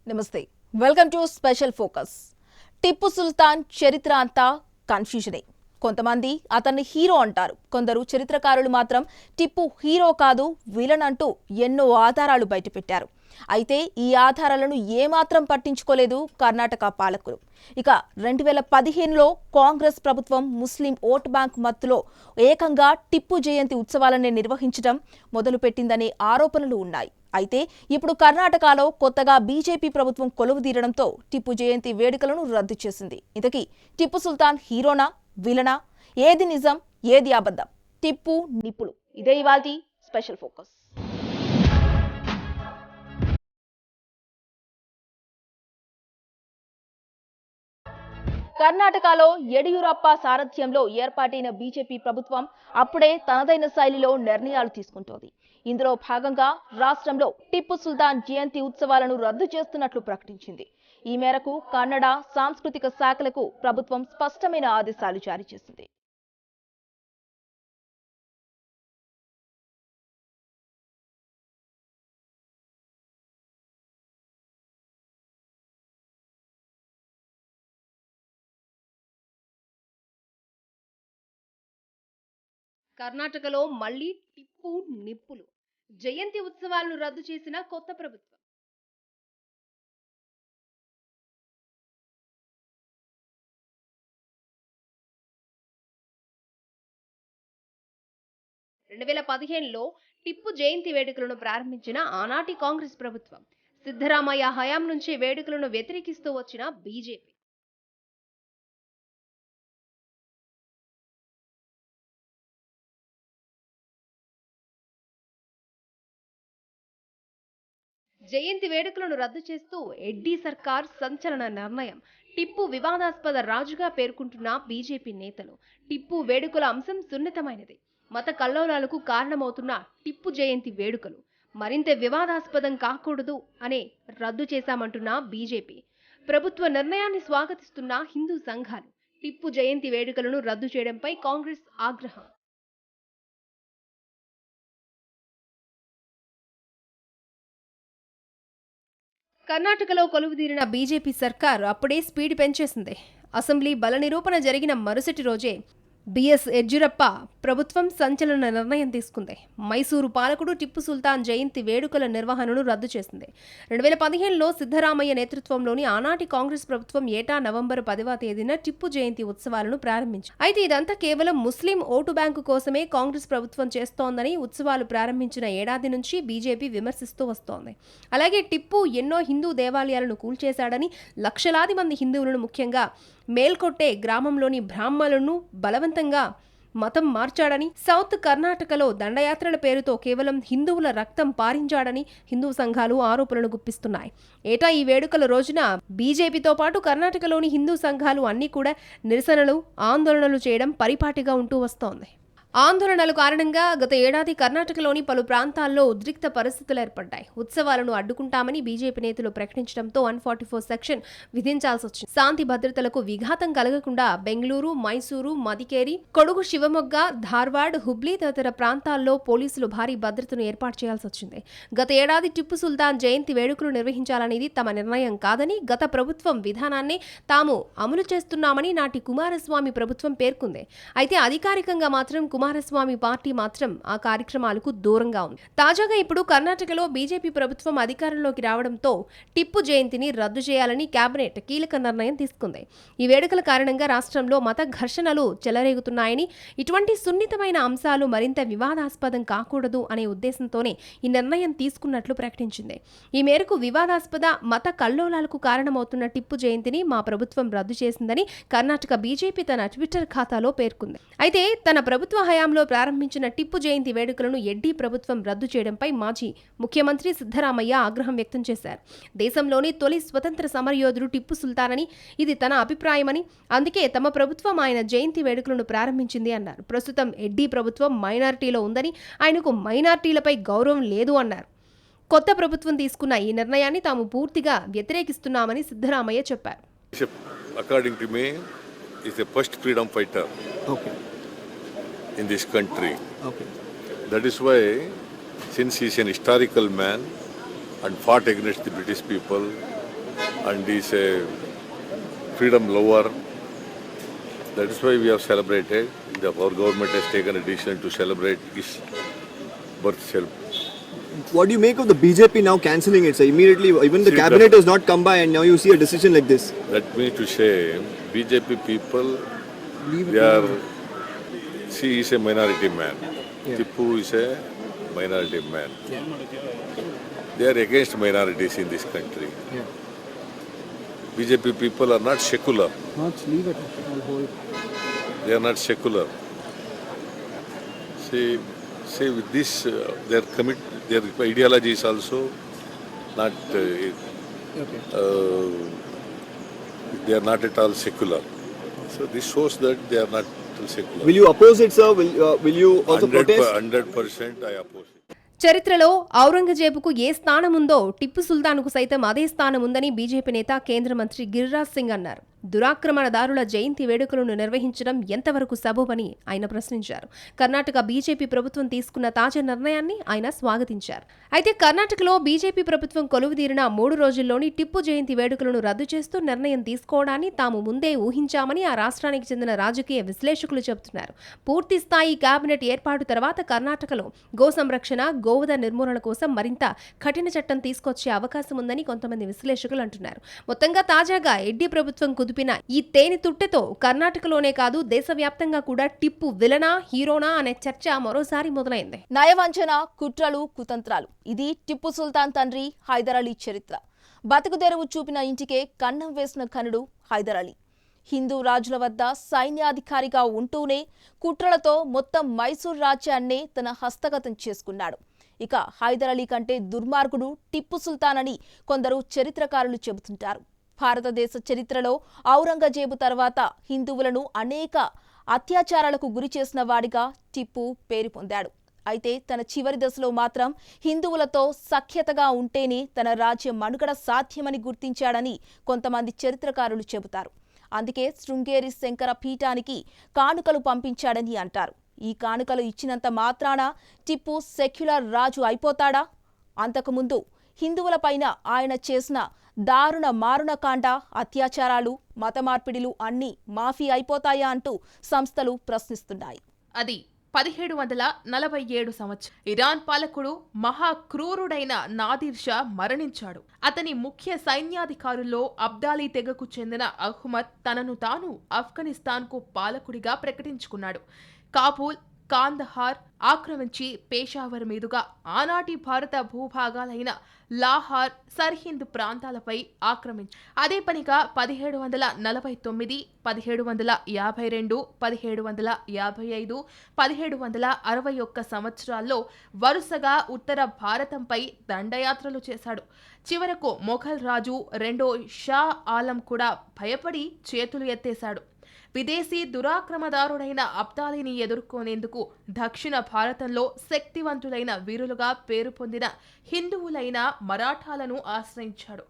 నమస్తే, welcome to special focus. Tipu Sultan చరిత్ర అంతా కన్ఫ్యూజనే. కొంతమంది అతన్ని హీరో అంటారు, కొందరు చరిత్రకారులు మాత్రం టిప్పు హీరో కాదు విలన్ అంటూ ఎన్నో ఆధారాలు బయటపెట్టారు. అయితే ఈ ఆధారాలను ఏమాత్రం పట్టించుకోలేదు కర్ణాటక పాలకులు. ఇక 2015లో కాంగ్రెస్ ప్రభుత్వం ముస్లిం ఓట్ బ్యాంక్ మత్తులో ఏకంగా టిప్పు జయంతి ఉత్సవాలను నిర్వహించడం మొదలుపెట్టిందనే ఆరోపణలు ఉన్నాయి. అయితే ఇప్పుడు కర్ణాటకలో కొత్తగా బీజేపీ ప్రభుత్వం కొలువుదీరడంతో టిప్పు జయంతి వేడుకలను రద్దు చేసింది. ఇంతకీ టిప్పు సుల్తాన్ హీరోనా విలనా, ఏది నిజం ఏది అబద్ధం? టిప్పు నిప్పులు, ఇదే ఇవాల్టి స్పెషల్ ఫోకస్. కర్ణాటకలో యడియూరప్ప సారథ్యంలో ఏర్పాటైన బీజేపీ ప్రభుత్వం అప్పుడే తనదైన శైలిలో నిర్ణయాలు తీసుకుంటోంది. ఇందులో భాగంగా రాష్ట్రంలో టిప్పు సుల్తాన్ జయంతి ఉత్సవాలను రద్దు చేస్తున్నట్లు ప్రకటించింది. ఈ మేరకు కన్నడ సాంస్కృతిక శాఖలకు ప్రభుత్వం స్పష్టమైన ఆదేశాలు జారీ చేసింది. కర్ణాటకలో మళ్లీ టిప్పు నిప్పులు, జయంతి ఉత్సవాలను రద్దు చేసిన కొత్త ప్రభుత్వం. 2015లో టిప్పు జయంతి వేడుకలను ప్రారంభించిన ఆనాటి కాంగ్రెస్ ప్రభుత్వం సిద్ధరామయ్య హయాం నుంచి వేడుకలను వ్యతిరేకిస్తూ వచ్చిన బీజేపీ జయంతి వేడుకలను రద్దు చేస్తూ ఎడ్డీ సర్కార్ సంచలన నిర్ణయం. టిప్పు వివాదాస్పద రాజుగా పేర్కొంటున్న బీజేపీ నేతలు టిప్పు వేడుకల అంశం సున్నితమైనది, మత కల్లోలాలకు కారణమవుతున్న టిప్పు జయంతి వేడుకలు మరింత వివాదాస్పదం కాకూడదు అనే రద్దు చేశామంటున్న బీజేపీ ప్రభుత్వ నిర్ణయాన్ని స్వాగతిస్తున్న హిందూ సంఘాలు టిప్పు జయంతి వేడుకలను రద్దు చేయడంపై కాంగ్రెస్ ఆగ్రహం. కర్ణాటకలో కొలువుదీరిన బీజేపీ సర్కార్ అప్పుడే స్పీడ్ పెంచేసింది. అసెంబ్లీ బల నిరూపణ జరిగిన మరుసటి రోజే బిఎస్ యడ్యూరప్ప ప్రభుత్వం సంచలన నిర్ణయం తీసుకుంది. మైసూరు పాలకుడు టిప్పు సుల్తాన్ జయంతి వేడుకల నిర్వహణను రద్దు చేసింది. 2015లో సిద్ధరామయ్య నేతృత్వంలోని ఆనాటి కాంగ్రెస్ ప్రభుత్వం ఏటా నవంబర్ 10వ తేదీన టిప్పు జయంతి ఉత్సవాలను ప్రారంభించింది. అయితే ఇదంతా కేవలం ముస్లిం ఓటు బ్యాంకు కోసమే కాంగ్రెస్ ప్రభుత్వం చేస్తోందని ఉత్సవాలు ప్రారంభించిన ఏడాది నుంచి బీజేపీ విమర్శిస్తూ వస్తోంది. అలాగే టిప్పు ఎన్నో హిందూ దేవాలయాలను కూల్చేశాడని, లక్షలాది మంది హిందువులను ముఖ్యంగా మేల్కొట్టే గ్రామంలోని బ్రాహ్మణులను బలవంతంగా మతం మార్చాడని, సౌత్ కర్ణాటకలో దండయాత్రల పేరుతో కేవలం హిందువుల రక్తం పారించాడని హిందూ సంఘాలు ఆరోపణలు గుప్పిస్తున్నాయి. ఏటా ఈ వేడుకల రోజున బీజేపీతో పాటు కర్ణాటకలోని హిందూ సంఘాలు అన్నీ కూడా నిరసనలు, ఆందోళనలు చేయడం పరిపాటిగా ఉంటూ వస్తోంది. ఆందోళనల కారణంగా గత ఏడాది కర్ణాటకలోని పలు ప్రాంతాల్లో ఉద్రిక్త పరిస్థితులు ఏర్పడ్డాయి. ఉత్సవాలను అడ్డుకుంటామని బీజేపీ నేతలు ప్రకటించడంతో 144 సెక్షన్ విధించాల్సి వచ్చింది. శాంతి భద్రతలకు విఘాతం కలగకుండా బెంగళూరు, మైసూరు, మదికేరి, కొడుగు, శివమొగ్గ, ధార్వాడ్, హుబ్లీ తదితర ప్రాంతాల్లో పోలీసులు భారీ భద్రతను ఏర్పాటు చేయాల్సి వచ్చింది. గత ఏడాది టిప్పు సుల్తాన్ జయంతి వేడుకలు నిర్వహించాలనేది తమ నిర్ణయం కాదని, గత ప్రభుత్వం విధానాన్ని తాము అమలు చేస్తున్నామని నాటి కుమారస్వామి ప్రభుత్వం పేర్కొంది. అయితే అధికారికంగా మాత్రం కుమారస్వామి పార్టీ మాత్రం ఆ కార్యక్రమాలకు దూరంగా ఉంది. తాజాగా ఇప్పుడు కర్ణాటకలో బీజేపీ ప్రభుత్వం అధికారంలోకి రావడంతో టిప్పు జయంతిని రద్దు చేయాలని కేబినెట్ కీలక నిర్ణయం తీసుకుంది. ఈ వేడుకల కారణంగా రాష్ట్రంలో మత ఘర్షణలు చెలరేగుతున్నాయని, ఇటువంటి సున్నితమైన అంశాలు మరింత వివాదాస్పదం కాకూడదు అనే ఉద్దేశంతోనే ఈ నిర్ణయం తీసుకున్నట్లు ప్రకటించింది. ఈ మేరకు వివాదాస్పద మత కల్లోలాలకు కారణమవుతున్న టిప్పు జయంతిని మా ప్రభుత్వం రద్దు చేసిందని కర్ణాటక బీజేపీ తన ట్విట్టర్ ఖాతాలో పేర్కొంది. అయితే తన ప్రభుత్వ హయాంలో ప్రారంభించిన టిప్పు జయంతి వేడుకలను ఎడ్డీ ప్రభుత్వం రద్దు చేయడంపై మాజీ ముఖ్యమంత్రి సిద్ధరామయ్య ఆగ్రహం వ్యక్తం చేశారు. దేశంలోని తొలి స్వతంత్ర సమరయోధుడు టిప్పు సుల్తానని, ఇది తన అభిప్రాయమని, అందుకే తమ ప్రభుత్వం ఆయన జయంతి వేడుకలను ప్రారంభించింది అన్నారు. ప్రస్తుతం ఎడ్డీ ప్రభుత్వం మైనారిటీలో ఉందని, ఆయనకు మైనారిటీలపై గౌరవం లేదు అన్నారు. కొత్త ప్రభుత్వం తీసుకున్న ఈ నిర్ణయాన్ని తాము పూర్తిగా వ్యతిరేకిస్తున్నామని సిద్ధరామయ్య చెప్పారు. According to me, is the first freedom fighter in this country. That is why, since he is an historical man and fought against the British people and is a freedom lover, that is why we have celebrated. Our government has taken a decision to celebrate his birth celebration. What do you make of the BJP now cancelling it, sir? Immediately, even the See, cabinet that- has not come by, and now you see a decision like this. That means to say, BJP people, they are, he is a minority man. Tipu is a minority man. They are against minorities in this country. BJP people are not secular. They are not secular. See, with this, their ideology is also not. They are not at all secular. So this shows that they are not secular. Will you oppose it, sir? Will you also protest? 100% I oppose it. చరిత్రలో ఔరంగజేబుకు ఏ స్థానం ఉందో టిప్పు సుల్తాన్కు సైతం అదే స్థానం ఉందని BJP నేత కేంద్ర మంత్రి గిరిరాజ్ సింగ్ అన్నారు. దురాక్రమణదారుల జయంతి వేడుకలను నిర్వహించడం ఎంతవరకు సబబని ఆయన ప్రశ్నించారు. కర్ణాటక బీజేపీ ప్రభుత్వం తీసుకున్న తాజా నిర్ణయాన్ని ఆయన స్వాగతించారు. అయితే కర్ణాటకలో బీజేపీ ప్రభుత్వం కొలువుదీరిన 3 రోజుల్లోని టిప్పు జయంతి వేడుకలను రద్దు చేస్తూ నిర్ణయం తీసుకోవడాన్ని తాము ముందే ఊహించామని ఆ రాష్ట్రానికి చెందిన రాజకీయ విశ్లేషకులు చెబుతున్నారు. పూర్తి స్థాయి కేబినెట్ ఏర్పాటు తర్వాత కర్ణాటకలో గో సంరక్షణ, గోవధ నిర్మూలన కోసం మరింత కఠిన చట్టం తీసుకొచ్చే అవకాశం ఉందని కొంతమంది విశ్లేషకులు అంటున్నారు. మొత్తంగా తాజాగా ఎడ్డీ ప్రభుత్వం కుదిపిన ఈ తేనె తుట్టెతో కర్ణాటకలోనే కాదు దేశవ్యాప్తంగా కూడా టిప్పు విలనా హీరోనా అనే చర్చ మరోసారి మొదలైంది. నయవంచన, కుట్రలు, కుతంత్రాలు, ఇది టిప్పు సుల్తాన్ తండ్రి హైదర్ అలీ చరిత్ర. బతుకుదెరువు చూపిన ఇంటికే కన్నం వేసిన ఘనుడు హైదర్ అలీ. హిందూ రాజుల వద్ద సైన్యాధికారిగా ఉంటూనే కుట్రలతో మొత్తం మైసూర్ రాజ్యాన్నే తన హస్తగతం చేసుకున్నాడు. ఇక హైదర్ అలీ కంటే దుర్మార్గుడు టిప్పు సుల్తాన్ అని కొందరు చరిత్రకారులు చెబుతుంటారు. భారతదేశ చరిత్రలో ఔరంగజేబు తర్వాత హిందువులను అనేక అత్యాచారాలకు గురి చేసిన వాడిగా టిప్పు పేరు పొందాడు. అయితే తన చివరి దశలో మాత్రం హిందువులతో సఖ్యతగా ఉంటేనే తన రాజ్య మనుగడ సాధ్యమని గుర్తించాడని కొంతమంది చరిత్రకారులు చెబుతారు. అందుకే శృంగేరి శంకర పీఠానికి కానుకలు పంపించాడని అంటారు. ఈ కానుకలు ఇచ్చినంత మాత్రాన టిప్పు సెక్యులర్ రాజు అయిపోతాడా? అంతకుముందు హిందువులపైన ఆయన చేసిన దారుణ మారుణకాండ, అత్యాచారాలు, మత మార్పిడిలు అన్నీ మాఫీ అయిపోతాయా అంటూ సంస్థలు ప్రశ్నిస్తున్నాయి. అది 1747 సంవత్సరం. ఇరాన్ పాలకుడు మహాక్రూరుడైన నాదిర్ షా మరణించాడు. అతని ముఖ్య సైన్యాధికారుల్లో అబ్దాలీ తెగకు చెందిన అహ్మద్ తనను తాను ఆఫ్ఘనిస్తాన్కు పాలకుడిగా ప్రకటించుకున్నాడు. కాబూల్, కాందహార్ ఆక్రమించి పేషావర్ మీదుగా ఆనాటి భారత భూభాగాలైన లాహార్, సర్హింద్ ప్రాంతాలపై ఆక్రమించి అదే పనిగా 1749, 1752, 1755, 1761 సంవత్సరాల్లో వరుసగా ఉత్తర భారతంపై దండయాత్రలు చేశాడు. చివరకు మొఘల్ రాజు రెండో షా ఆలం కూడా భయపడి చేతులు ఎత్తేశాడు. విదేశీ దురాక్రమదారుడైన అబ్దాలీని ఎదుర్కొనేందుకు దక్షిణ భారతంలో శక్తివంతులైన వీరులుగా పేరు పొందిన హిందువులైన మరాఠాలను ఆశ్రయించాడు.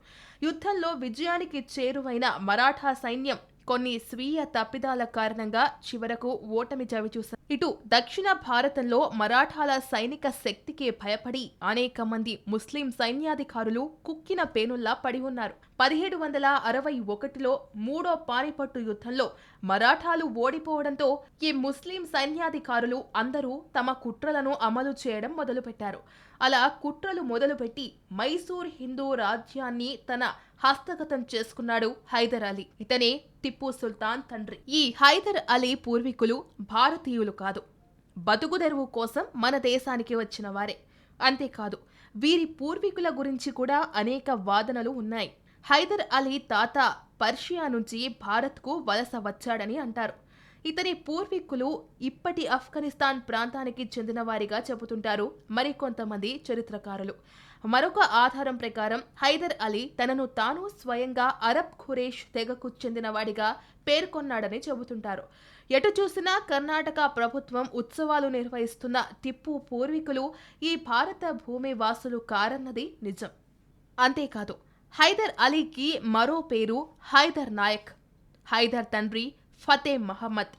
యుద్ధంలో విజయానికి చేరువైన మరాఠా సైన్యం కొన్ని స్వీయ తప్పిదాల కారణంగా చివరకు ఓటమి చవిచూశారు. ఇటు దక్షిణ భారతంలో మరాఠాల సైనిక శక్తికి భయపడి అనేక మంది ముస్లిం సైన్యాధికారులు కుక్కిన పేనుల్లా పడి ఉన్నారు. 1761లో మూడో పానిపట్టు యుద్ధంలో మరాఠాలు ఓడిపోవడంతో ఈ ముస్లిం సైన్యాధికారులు అందరూ తమ కుట్రలను అమలు చేయడం మొదలుపెట్టారు. అలా కుట్రలు మొదలుపెట్టి మైసూర్ హిందూ రాజ్యాన్ని తన హస్తగతం చేసుకున్నాడు హైదర్ అలీ. ఇతనే టిప్పు సుల్తాన్ తండ్రి. ఈ హైదర్ అలీ పూర్వీకులు భారతీయులు కాదు, బతుకుదెరువు కోసం మన దేశానికి వచ్చిన వారే. అంతేకాదు వీరి పూర్వీకుల గురించి కూడా అనేక వాదనలు ఉన్నాయి. హైదర్ అలీ తాత పర్షియా నుంచి భారత్కు వలస వచ్చాడని అంటారు. ఇతని పూర్వీకులు ఇప్పటి ఆఫ్ఘనిస్తాన్ ప్రాంతానికి చెందిన వారిగా చెబుతుంటారు మరికొంతమంది చరిత్రకారులు. మరొక ఆధారం ప్రకారం హైదర్ అలీ తనను తాను స్వయంగా అరబ్ ఖురేష్ తెగకు చెందినవాడిగా పేర్కొన్నాడని చెబుతుంటారు. ఎటు చూసినా కర్ణాటక ప్రభుత్వం ఉత్సవాలు నిర్వహిస్తున్న టిప్పు పూర్వీకులు ఈ భారత భూమి వాసులు కారన్నది నిజం. అంతేకాదు హైదర్ అలీకి మరో పేరు హైదర్ నాయక్. హైదర్ తండ్రి ఫతే మహమ్మద్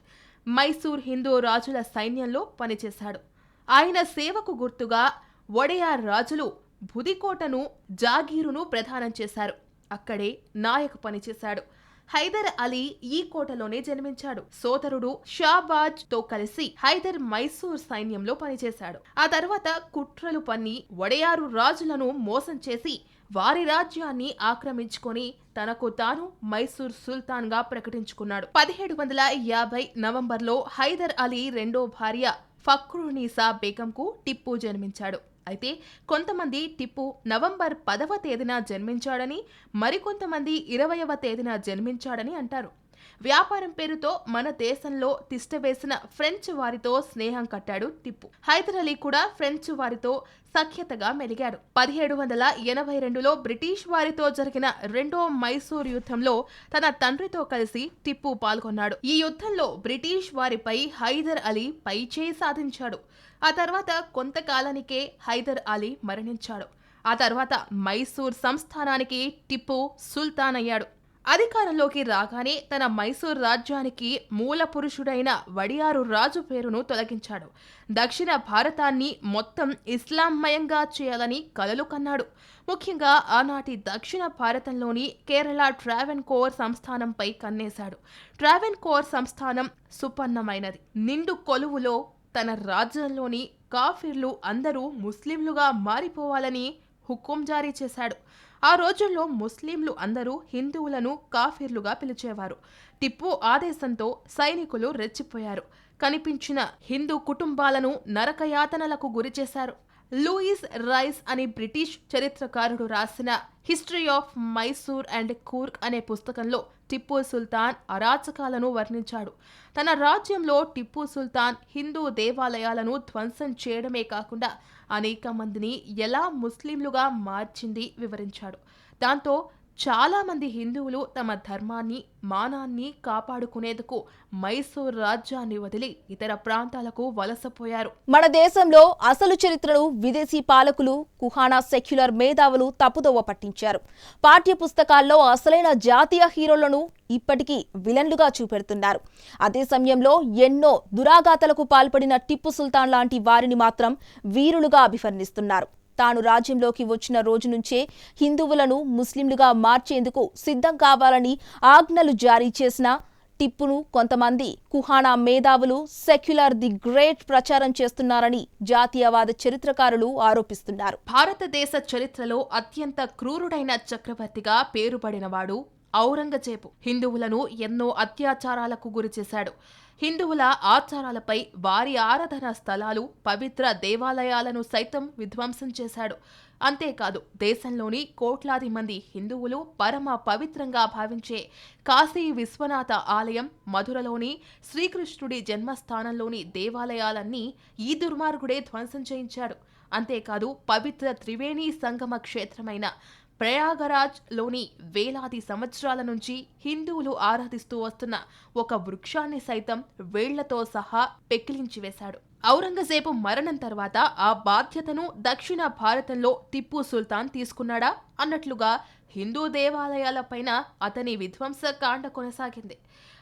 మైసూర్ హిందూ రాజుల సైన్యంలో పనిచేశాడు. ఆయన సేవకు గుర్తుగా వడయార్ రాజులు బుదికోటను జాగీరును ప్రదానం చేశారు. అక్కడే నాయక్ పనిచేశాడు. హైదర్ అలీ ఈ కోటలోనే జన్మించాడు. సోదరుడు షాబాజ్ తో కలిసి హైదర్ మైసూర్ సైన్యంలో పనిచేశాడు. ఆ తర్వాత కుట్రలు పన్ని వడయారు రాజులను మోసం చేసి వారి రాజ్యాన్ని ఆక్రమించుకొని తనకు తాను మైసూర్ సుల్తాన్ గా ప్రకటించుకున్నాడు. 1750 నవంబర్లో హైదర్ అలీ రెండో భార్య ఫక్రున్నీసా బేగంకు టిప్పు జన్మించాడు. అయితే కొంతమంది టిప్పు నవంబర్ 10వ తేదీన జన్మించాడని, మరికొంతమంది 20వ తేదీన జన్మించాడని అంటారు. వ్యాపారం పేరుతో మన దేశంలో తిష్టవేసిన ఫ్రెంచ్ వారితో స్నేహం కట్టాడు టిప్పు. హైదర్ అలీ కూడా ఫ్రెంచ్ వారితో సఖ్యతగా మెలిగాడు. 1782లో బ్రిటిష్ వారితో జరిగిన రెండో మైసూర్ యుద్ధంలో తన తండ్రితో కలిసి టిప్పు పాల్గొన్నాడు. ఈ యుద్ధంలో బ్రిటిష్ వారిపై హైదర్ అలీ పైచేయి సాధించాడు. ఆ తర్వాత కొంతకాలానికే హైదర్ అలీ మరణించాడు. ఆ తర్వాత మైసూర్ సంస్థానానికి టిప్పు సుల్తాన్ అయ్యాడు. అధికారంలోకి రాగానే తన మైసూర్ రాజ్యానికి మూల పురుషుడైన వడియారు రాజు పేరును తొలగించాడు. దక్షిణ భారతాన్ని మొత్తం ఇస్లాంమయంగా చేయాలని కలలు కన్నాడు. ముఖ్యంగా ఆనాటి దక్షిణ భారతంలోని కేరళ ట్రావెన్కోర్ సంస్థానంపై కన్నేశాడు. ట్రావెన్కోర్ సంస్థానం సుపన్నమైనది. నిండు కొలువులో తన రాజ్యంలోని కాఫిర్లు అందరూ ముస్లింలుగా మారిపోవాలని హుకుం జారీ చేశాడు. ఆ రోజుల్లో ముస్లింలు అందరూ హిందువులను కాఫిర్లుగా పిలిచేవారు. టిప్పు ఆదేశంతో సైనికులు రెచ్చిపోయారు. కనిపించిన హిందూ కుటుంబాలను నరకయాతనలకు గురిచేశారు. లూయిస్ రైస్ అనే బ్రిటిష్ చరిత్రకారుడు రాసిన history of Mysore and Coorg అనే పుస్తకంలో టిప్పు సుల్తాన్ అరాచకాలను వర్ణించాడు. తన రాజ్యంలో టిప్పు సుల్తాన్ హిందూ దేవాలయాలను ధ్వంసం చేయడమే కాకుండా అనేక మందిని ఎలా ముస్లింలుగా మార్చింది వివరించాడు. దాంతో చాలా మంది హిందువులు తమ ధర్మాన్ని, మానాన్ని కాపాడుకునేందుకు మైసూర్ రాజ్యాన్ని వదిలి ఇతర ప్రాంతాలకు వలసపోయారు. మన దేశంలో అసలు చరిత్రను విదేశీ పాలకులు, కుహానా సెక్యులర్ మేధావులు తప్పుదోవ పట్టించారు. పాఠ్య పుస్తకాల్లో అసలైన జాతీయ హీరోలను ఇప్పటికీ విలన్లుగా చూపెడుతున్నారు. అదే సమయంలో ఎన్నో దురాఘాతాలకు పాల్పడిన టిప్పు సుల్తాన్ లాంటి వారిని మాత్రం వీరులుగా అభివర్ణిస్తున్నారు. తాను రాజ్యంలోకి వచ్చిన రోజు నుంచే హిందువులను ముస్లింలుగా మార్చేందుకు సిద్ధం కావాలని ఆజ్ఞలు జారీ చేసిన టిప్పును కొంతమంది కుహానా మేధావులు సెక్యులర్ ది గ్రేట్ ప్రచారం చేస్తున్నారని జాతీయవాద చరిత్రకారులు ఆరోపిస్తున్నారు. భారతదేశ చరిత్రలో అత్యంత క్రూరుడైన చక్రవర్తిగా పేరుపడినవాడు ఔరంగజేబు. హిందువులను ఎన్నో అత్యాచారాలకు గురిచేశాడు. హిందువుల ఆచారాలపై, వారి ఆరాధన స్థలాలు, పవిత్ర దేవాలయాలను సైతం విధ్వంసం చేశాడు. అంతేకాదు, దేశంలోని కోట్లాది మంది హిందువులు పరమ పవిత్రంగా భావించే కాశీ విశ్వనాథ ఆలయం, మధురలోని శ్రీకృష్ణుడి జన్మస్థానంలోని దేవాలయాలన్నీ ఈ దుర్మార్గుడే ధ్వంసం చేయించాడు. అంతేకాదు, పవిత్ర త్రివేణి సంగమ క్షేత్రమైన ప్రయాగరాజ్ లోని వేలాది సంవత్సరాల నుంచి హిందువులు ఆరాధిస్తూ వస్తున్న ఒక వృక్షాన్ని సైతం వేళ్లతో సహా పెకిలించి వేశాడు. ఔరంగజేబు మరణం తర్వాత ఆ బాధ్యతను దక్షిణ భారతంలో టిప్పు సుల్తాన్ తీసుకున్నాడా అన్నట్లుగా హిందూ దేవాలయాలపైన అతని విధ్వంసకాండ కొనసాగింది.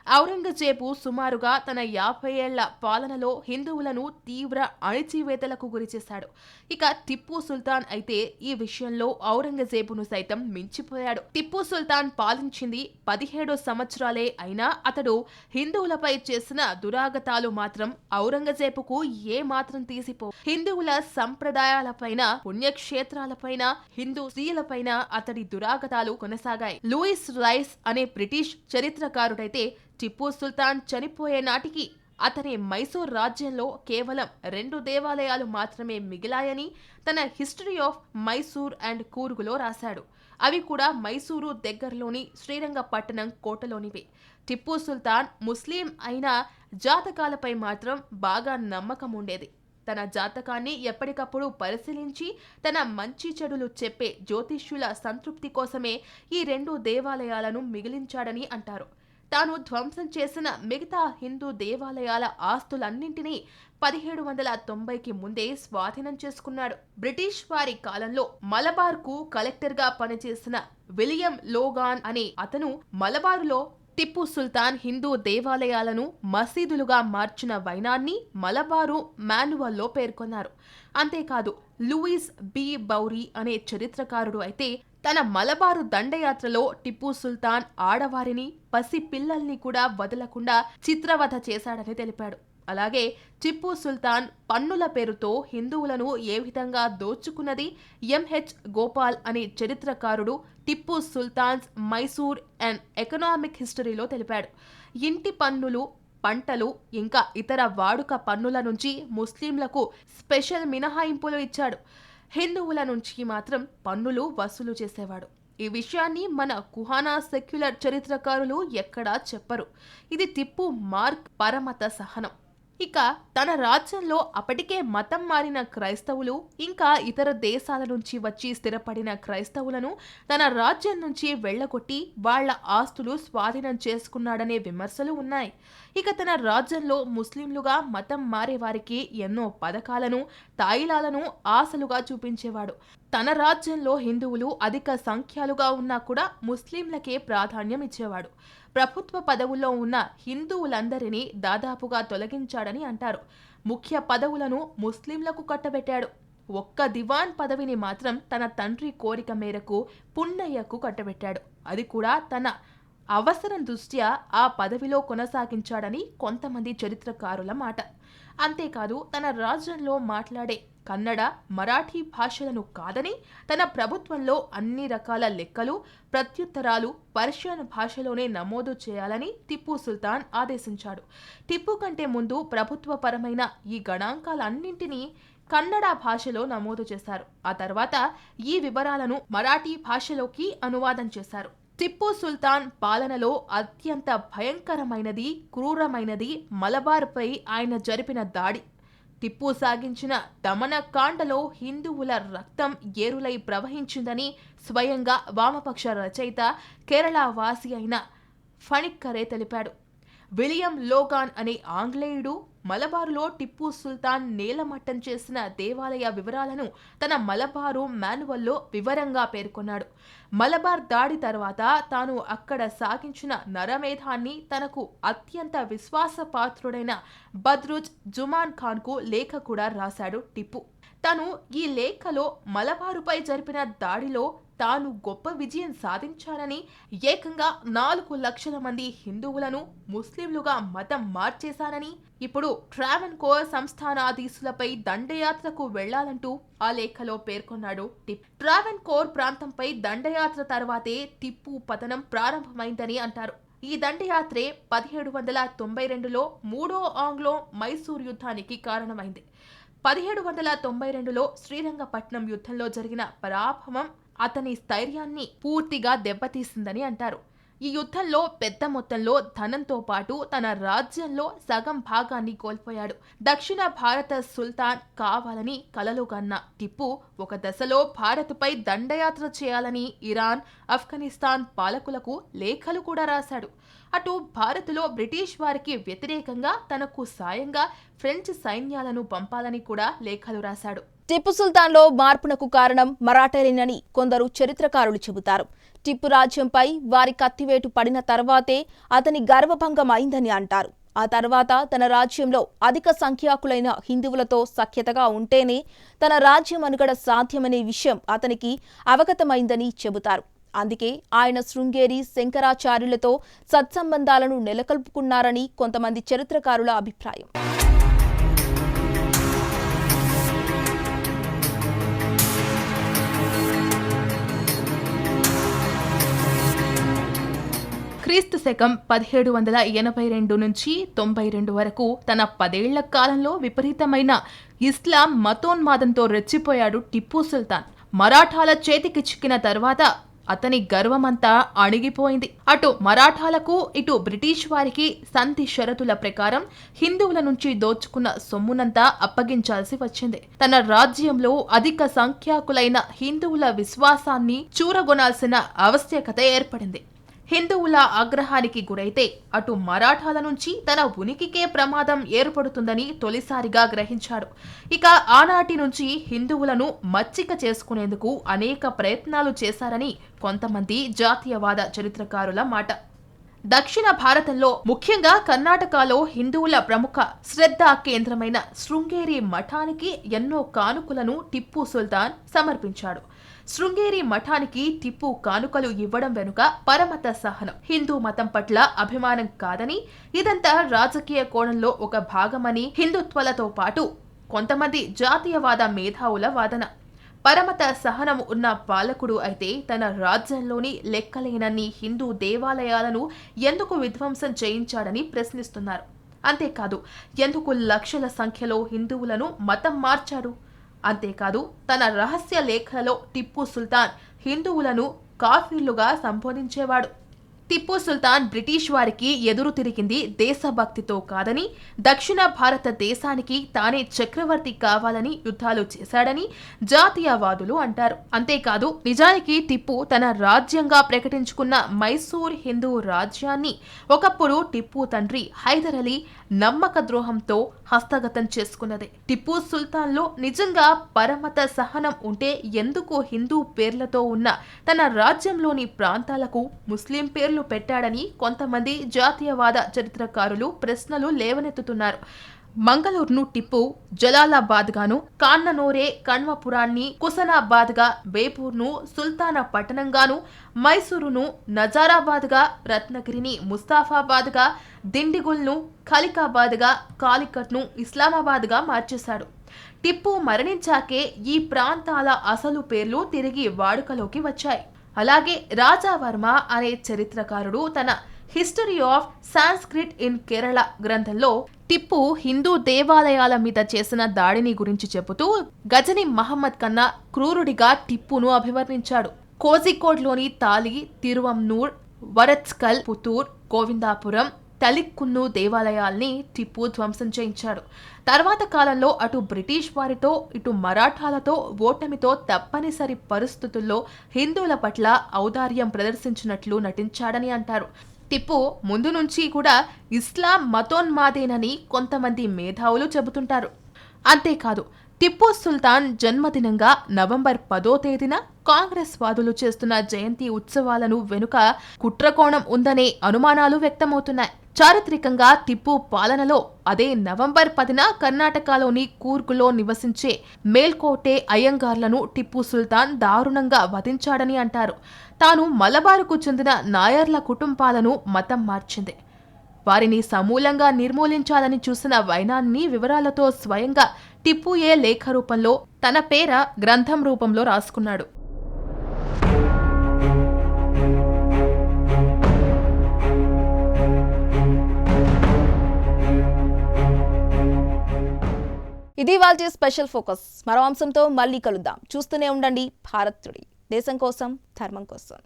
ఔరంగజేబు సుమారుగా తన 50 ఏళ్ల పాలనలో హిందువులను తీవ్ర అణిచివేతలకు గురిచేశాడు. ఇక టిప్పు సుల్తాన్ అయితే ఈ విషయంలో ఔరంగజేబును సైతం మించిపోయాడు. టిప్పు సుల్తాన్ పాలించింది 17 సంవత్సరాలే అయినా అతడు హిందువులపై చేసిన దురాగతాలు మాత్రం ఔరంగజేబుకు ఏ మాత్రం తీసిపో. హిందువుల సంప్రదాయాలపైన, పుణ్యక్షేత్రాలపైన, హిందూ స్త్రీలపైన అతడి దురాగతాలు కొనసాగాయి. లూయిస్ రైస్ అనే బ్రిటిష్ చరిత్రకారుడైతే టిప్పు సుల్తాన్ చనిపోయే నాటికి అతని మైసూర్ రాజ్యంలో కేవలం 2 దేవాలయాలు మాత్రమే మిగిలాయని తన హిస్టరీ ఆఫ్ మైసూర్ అండ్ కూర్గులో రాశాడు. అవి కూడా మైసూరు దగ్గరలోని శ్రీరంగపట్టణం కోటలోనివే. టిప్పు సుల్తాన్ ముస్లిం అయినా జాతకాలపై మాత్రం బాగా నమ్మకం ఉండేది. తన జాతకాన్ని ఎప్పటికప్పుడు పరిశీలించి తన మంచి చెడులు చెప్పే జ్యోతిష్యుల సంతృప్తి కోసమే ఈ 2 దేవాలయాలను మిగిలించాడని అంటారు. తాను ధ్వంసం చేసిన మిగతా హిందూ దేవాలయాల ఆస్తులన్నింటినీ 1790కి ముందే స్వాధీనం చేసుకున్నాడు. బ్రిటిష్ వారి కాలంలో మలబార్కు కలెక్టర్గా పనిచేసిన విలియం లోగాన్ అనే అతను మలబారులో టిప్పు సుల్తాన్ హిందూ దేవాలయాలను మసీదులుగా మార్చిన వైనాన్ని మలబారు మాన్యువల్లో పేర్కొన్నారు. అంతేకాదు లూయిస్ బి బౌరీ అనే చరిత్రకారుడు అయితే తన మలబారు దండయాత్రలో టిప్పు సుల్తాన్ ఆడవారిని, పసి పిల్లల్ని కూడా వదలకుండా చిత్రవధ చేశాడని తెలిపాడు. అలాగే టిప్పు సుల్తాన్ పన్నుల పేరుతో హిందువులను ఏ విధంగా దోచుకున్నది ఎంహెచ్ గోపాల్ అనే చరిత్రకారుడు టిప్పు సుల్తాన్స్ మైసూర్ అండ్ ఎకనామిక్ హిస్టరీలో తెలిపాడు. ఇంటి పన్నులు, పంటలు ఇంకా ఇతర వాడుక పన్నుల నుంచి ముస్లింలకు స్పెషల్ మినహాయింపులు ఇచ్చాడు. హిందువుల నుంచి మాత్రం పన్నులు వసూలు చేసేవాడు. ఈ విషయాన్ని మన కుహానా సెక్యులర్ చరిత్రకారులు ఎక్కడా చెప్పరు. ఇది టిప్పు మార్క్ పరమత సహనం. ఇక తన రాజ్యంలో అప్పటికే మతం మారిన క్రైస్తవులు ఇంకా ఇతర దేశాల నుంచి వచ్చి స్థిరపడిన క్రైస్తవులను తన రాజ్యం నుంచి వెళ్లగొట్టి వాళ్ల ఆస్తులు స్వాధీనం చేసుకున్నాడనే విమర్శలు ఉన్నాయి. ఇక తన రాజ్యంలో ముస్లింలుగా మతం మారేవారికి ఎన్నో పథకాలను, తాయిలాలను ఆశలుగా చూపించేవాడు. తన రాజ్యంలో హిందువులు అధిక సంఖ్యాలుగా ఉన్నా కూడా ముస్లింలకే ప్రాధాన్యం ఇచ్చేవాడు. ప్రభుత్వ పదవుల్లో ఉన్న హిందువులందరినీ దాదాపుగా తొలగించాడని అంటారు. ముఖ్య పదవులను ముస్లింలకు కట్టబెట్టాడు. ఒక్క దివాన్ పదవిని మాత్రం తన తండ్రి కోరిక మేరకు పున్నయ్యకు కట్టబెట్టాడు. అది కూడా తన అవసరం దృష్ట్యా ఆ పదవిలో కొనసాగించాడని కొంతమంది చరిత్రకారుల మాట. అంతేకాదు తన రాజ్యంలో మాట్లాడే కన్నడ, మరాఠీ భాషలను కాదని తన ప్రభుత్వంలో అన్ని రకాల లెక్కలు, ప్రత్యుత్తరాలు పర్షియన్ భాషలోనే నమోదు చేయాలని టిప్పు సుల్తాన్ ఆదేశించాడు. టిప్పు కంటే ముందు ప్రభుత్వపరమైన ఈ గణాంకాలన్నింటినీ కన్నడ భాషలో నమోదు చేశారు. ఆ తర్వాత ఈ వివరాలను మరాఠీ భాషలోకి అనువాదం చేశారు. టిప్పు సుల్తాన్ పాలనలో అత్యంత భయంకరమైనది, క్రూరమైనది మలబార్పై ఆయన జరిపిన దాడి. టిప్పు సాగించిన దమనకాండలో హిందువుల రక్తం ఏరులై ప్రవహించిందని స్వయంగా వామపక్ష రచయిత, కేరళ వాసి అయిన ఫణిక్కరే తెలిపాడు. విలియం లోగాన్ అనే ఆంగ్లేయుడు మలబారులో టిప్పు సుల్తాన్ నేలమట్టం చేసిన దేవాలయ వివరాలను తన మలబారు మాన్యువల్లో వివరంగా పేర్కొన్నాడు. మలబార్ దాడి తర్వాత తాను అక్కడ సాగించిన నరమేధాన్ని తనకు అత్యంత విశ్వాసపాత్రుడైన బద్రుజ్ జుమాన్ ఖాన్కు లేఖ కూడా రాశాడు టిప్పు. తను ఈ లేఖలో మలబారుపై జరిపిన దాడిలో తాను గొప్ప విజయం సాధించానని, ఏకంగా 4 లక్షల మంది హిందువులను ముస్లింలుగా మతం మార్చేశానని, ఇప్పుడు ట్రావెన్కోర్ సంస్థానాధీశులపై దండయాత్రకు వెళ్లాలంటూ ఆ లేఖలో పేర్కొన్నాడు టిప్పు. ట్రావెన్కోర్ ప్రాంతంపై దండయాత్ర తర్వాతే టిప్పు పతనం ప్రారంభమైందని అంటారు. ఈ దండయాత్రే 1792లో మూడో ఆంగ్లో మైసూర్ యుద్ధానికి కారణమైంది. 1792లో శ్రీరంగపట్నం యుద్ధంలో జరిగిన పరాభవం అతని స్థైర్యాన్ని పూర్తిగా దెబ్బతీసిందని అంటారు. ఈ యుద్ధంలో పెద్ద మొత్తంలో ధనంతో పాటు తన రాజ్యంలో సగం భాగాన్ని కోల్పోయాడు. దక్షిణ భారత సుల్తాన్ కావాలని కలలుగన్న టిప్పు ఒక దశలో భారత్పై దండయాత్ర చేయాలని ఇరాన్, ఆఫ్ఘనిస్తాన్ పాలకులకు లేఖలు కూడా రాశాడు. అటు భారత్లో బ్రిటిష్ వారికి వ్యతిరేకంగా తనకు సాయంగా ఫ్రెంచ్ సైన్యాలను పంపాలని కూడా లేఖలు రాశాడు. టిప్పు సుల్తాన్లో మార్పునకు కారణం మరాఠాలేనని కొందరు చరిత్రకారులు చెబుతారు. టిప్పు రాజ్యంపై వారి కత్తివేటు పడిన తర్వాతే అతని గర్వభంగం అయిందని అంటారు. ఆ తర్వాత తన రాజ్యంలో అధిక సంఖ్యాకులైన హిందువులతో సఖ్యతగా ఉంటేనే తన రాజ్యం మనుగడ సాధ్యమనే విషయం అతనికి అవగతమైందని చెబుతారు. అందుకే ఆయన శృంగేరి శంకరాచార్యులతో సత్సంబంధాలను నెలకొల్పుకున్నారని కొంతమంది చరిత్రకారుల అభిప్రాయం. క్రీస్తు శకం 1782 నుంచి 92 వరకు తన 10 ఏళ్ల కాలంలో విపరీతమైన ఇస్లాం మతోన్మాదంతో రెచ్చిపోయాడు టిప్పు సుల్తాన్. మరాఠాల చేతికి చిక్కిన తర్వాత అతని గర్వమంతా అణిగిపోయింది. అటు మరాఠాలకు ఇటు బ్రిటిష్ వారికి సంధి షరతుల ప్రకారం హిందువుల నుంచి దోచుకున్న సొమ్మునంతా అప్పగించాల్సి వచ్చింది. తన రాజ్యంలో అధిక సంఖ్యాకులైన హిందువుల విశ్వాసాన్ని చూరగొనాల్సిన ఆవశ్యకత ఏర్పడింది. హిందువుల ఆగ్రహానికి గురైతే అటు మరాఠాల నుంచి తన ఉనికికే ప్రమాదం ఏర్పడుతుందని తొలిసారిగా గ్రహించాడు. ఇక ఆనాటి నుంచి హిందువులను మచ్చిక చేసుకునేందుకు అనేక ప్రయత్నాలు చేశారని కొంతమంది జాతీయవాద చరిత్రకారుల మాట. దక్షిణ భారతంలో ముఖ్యంగా కర్ణాటకలో హిందువుల ప్రముఖ శ్రద్ధా కేంద్రమైన శృంగేరి మఠానికి ఎన్నో కానుకలను టిప్పు సుల్తాన్ సమర్పించాడు. శృంగేరి మఠానికి టిప్పు కానుకలు ఇవ్వడం వెనుక పరమత సహనం, హిందూ మతం పట్ల అభిమానం కాదని, ఇదంతా రాజకీయ కోణంలో ఒక భాగమని హిందుత్వలతో పాటు కొంతమంది జాతీయవాద మేధావుల వాదన. పరమత సహనం ఉన్న పాలకుడు అయితే తన రాజ్యంలోని లెక్కలేనన్ని హిందూ దేవాలయాలను ఎందుకు విధ్వంసం చేయించాడని ప్రశ్నిస్తున్నారు. అంతేకాదు, ఎందుకు లక్షల సంఖ్యలో హిందువులను మతం మార్చాడు? అంతేకాదు, తన రహస్య లేఖలలో టిప్పు సుల్తాన్ హిందువులను కాఫీర్లుగా సంబోధించేవాడు. టిప్పు సుల్తాన్ బ్రిటిష్ వారికి ఎదురు తిరిగింది దేశభక్తితో కాదని, దక్షిణ భారతదేశానికి తానే చక్రవర్తి కావాలని యుద్ధాలు చేశాడని జాతీయవాదులు అంటారు. అంతేకాదు, నిజానికి టిప్పు తన రాజ్యంగా ప్రకటించుకున్న మైసూర్ హిందూ రాజ్యాన్ని ఒకప్పుడు టిప్పు తండ్రి హైదర్ అలీ నమ్మక ద్రోహంతో హస్తగతం చేసుకున్నదే. టిప్పు సుల్తాన్లో నిజంగా పరమత సహనం ఉంటే ఎందుకు హిందూ పేర్లతో ఉన్న తన రాజ్యంలోని ప్రాంతాలకు ముస్లిం పేర్లు పెట్టాడని కొంతమంది జాతీయవాద చరిత్రకారులు ప్రశ్నలు లేవనెత్తుతున్నారు. మంగళూరును టిప్పు జలాలాబాద్ గాను, కాన్ననోరే కణ్వపురాన్ని కుసనాబాద్ గా, బేపూర్ను సుల్తాన పట్టణంగాను, మైసూరును నజారాబాద్ గా, రత్నగిరిని ముస్తాఫాబాద్ గా, దిండిగుల్ను ఖలికాబాద్ గా, కాలికట్ను ఇస్లామాబాద్ గా మార్చేశాడు. టిప్పు మరణించాకే ఈ ప్రాంతాల అసలు పేర్లు తిరిగి వాడుకలోకి వచ్చాయి. అలాగే రాజావర్మ అనే చరిత్రకారుడు తన history of Sanskrit in Kerala గ్రంథంలో టిప్పు హిందూ దేవాలయాల మీద చేసిన దాడిని గురించి చెబుతూ గజని మహమ్మద్ కన్నా క్రూరుడిగా టిప్పును అభివర్ణించాడు. కోజికోడ్లోని తాలి, తిరువన్నూర్, వరత్కల్, పుతూర్, గోవిందాపురం, తలిక్కున్ను దేవాలయాల్ని టిప్పు ధ్వంసం చేయించాడు. తర్వాత కాలంలో అటు బ్రిటిష్ వారితో ఇటు మరాఠాలతో ఓటమితో తప్పనిసరి పరిస్థితుల్లో హిందువుల పట్ల ఔదార్యం ప్రదర్శించినట్లు నటించాడని అంటారు. టిప్పు ముందు నుంచి కూడా ఇస్లాం మతోన్మాదేనని కొంతమంది మేధావులు చెబుతుంటారు. అంతేకాదు, టిప్పు సుల్తాన్ జన్మదినంగా నవంబర్ 10వ తేదీన కాంగ్రెస్ వాదులు చేస్తున్న జయంతి ఉత్సవాలను వెనుక కుట్రకోణం ఉందనే అనుమానాలు వ్యక్తమవుతున్నాయి. చారిత్రకంగా టిప్పు పాలనలో అదే నవంబర్ 10న కర్ణాటకలోని కూర్గులో నివసించే మేల్కోటే అయ్యంగార్లను టిప్పు సుల్తాన్ దారుణంగా వధించాడని అంటారు. తాను మలబారుకు చెందిన నాయర్ల కుటుంబాలను మతం మార్చింది, వారిని సమూలంగా నిర్మూలించాలని చూసిన వైనాన్ని వివరాలతో స్వయంగా టిప్పుయే లేఖ రూపంలో తన పేర గ్రంథం రూపంలో రాసుకున్నాడు. ఇది వాళ్ళ స్పెషల్ ఫోకస్. మరో అంశంతో మళ్ళీ కలుద్దాం. చూస్తూనే ఉండండి భారత్ టుడే. దేశం కోసం, ధర్మం కోసం.